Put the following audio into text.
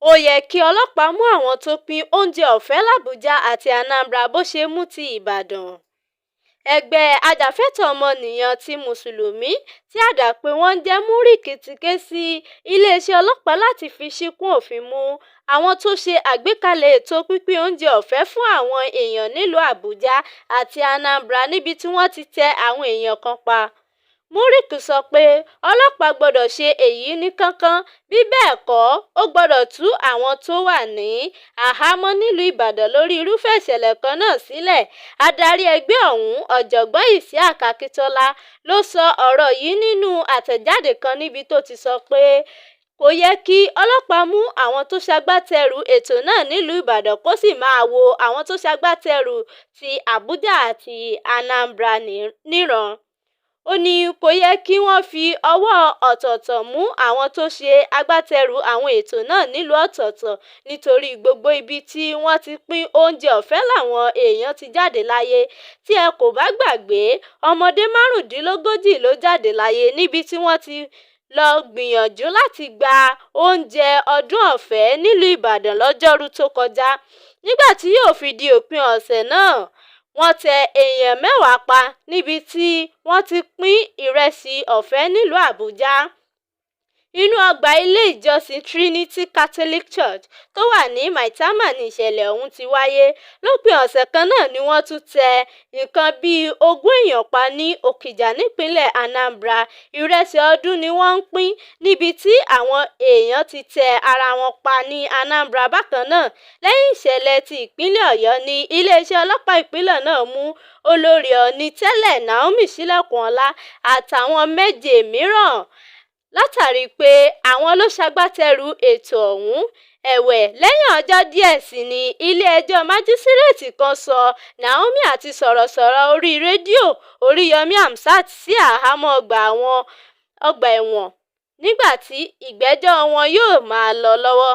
Ó yẹ kí ọlọ́pàá mú àwọn tó pín oúnjẹ ọ̀fẹ́ l'Abuja àti Anambra bó ṣe mú ti Ìbàdàn. Ẹgbẹ́ ajàfẹ́tọ̀ọ́ ọmọnìyàn ti Mùsùlùmí tí àdàpè wọn jẹ́ Múríkì ti ké sí iléeṣẹ́ ọlọ́pàá láti fi ṣíkún òfin mú àwọn tó ṣe àgbékalẹ̀ ètò pínpín oúnjẹ ọ̀fẹ́ fún àwọn èèyàn nílùú Abuja àti Anambra níbi tí wọ́n ti tẹ àwọn èèyàn kan pa. Múríkì sọ pé ọlọ́pàá gbọ́dọ̀ ṣe èyí ní kánkán, bí bẹ́ẹ̀ kọ́ ó gbọ́dọ̀ tú àwọn tó wà ní àhámọ́ nílùú Ìbàdàn lórí irúfẹ́ ìṣẹ̀lẹ̀ kan náà sílẹ̀. Adarí ẹgbẹ́ ọ̀hún, Ọ̀jọ̀gbọ́n Isiaq Akíntọ́lá, ló sọ ọ̀rọ̀ yìí nínú àtẹ̀jáde kan níbi tó ti sọ pé kò yẹ kí ọlọ́pàá mú àwọn tó ṣagbátẹrù ètò náà nílùú Ìbàdàn kó sì máa wo àwọn tó ṣagbátẹrù ti Abuja àti Anambra níran. Ó ní kò yẹ kí wọ́n fi ọwọ́ ọ̀tọ̀ọ̀tọ̀ mú àwọn tó ṣe agbátẹrù àwọn ètò náà nílùú ọ̀tọ̀ọ̀tọ̀ nítorí gbogbo ibi tí wọ́n ti pín oúnjẹ ọ̀fẹ́ làwọn èèyàn ti jáde láyé. Tí ẹ kò bá gbàgbé, ọmọdé 35 ló jáde láyé níbi tí wọ́n ti lọ gbìyànjú láti gba oúnjẹ ọdún ọ̀fẹ́ nílùú Ìbàdàn lọ́jọ́rú tó kọjá. Nígbà tí yóò fi di òpin ọ̀sẹ̀ náà, wọ́n tẹ èèyàn 10 pa níbi tí wọ́n ti pín ìrẹsì ọ̀fẹ́ nílùú Abuja. Inú ọgbà ilé ìjọsìn Trinity Catholic Church tó wà ní Maitama ní ìṣẹ̀lẹ̀ ọ̀hún ti wáyé. Lópin ọ̀sẹ̀ kan náà ni wọ́n tún tẹ nǹkan bíi 20 èèyàn pa ní Okija nípínlẹ̀ Anambra. Ìrẹsì ọdún ni wọ́n ń pín níbi tí àwọn èèyàn ti tẹ ara wọn pa ní Anambra bákan náà. Lẹ́yìn ìṣẹ̀lẹ̀ ti ìpínlẹ̀ Ọ̀yọ́ ni iléeṣẹ́ ọlọ́pàá ìpínlẹ̀ náà mú olórí Ọ̀ọ̀ni tẹ́lẹ̀ Naomi Sílẹ̀kùnọlá àtàwọn 7 mìíràn látàrí pé àwọn ló ṣagbátẹrù ètò ọ̀hún. Ẹ̀wẹ̀, lẹ́yìn ọjọ́ díẹ̀ sí ni ilé-ẹjọ́ májísírèètì kan sọ Naomi àti sọ̀rọ̀sọ̀rọ̀ orí rédíò Oríyọmí Hamzat sí àhámọ́ ọgbà ẹ̀wọ̀n nígbà tí ìgbẹ́jọ́ wọn yóò máa lọ lọ́wọ́.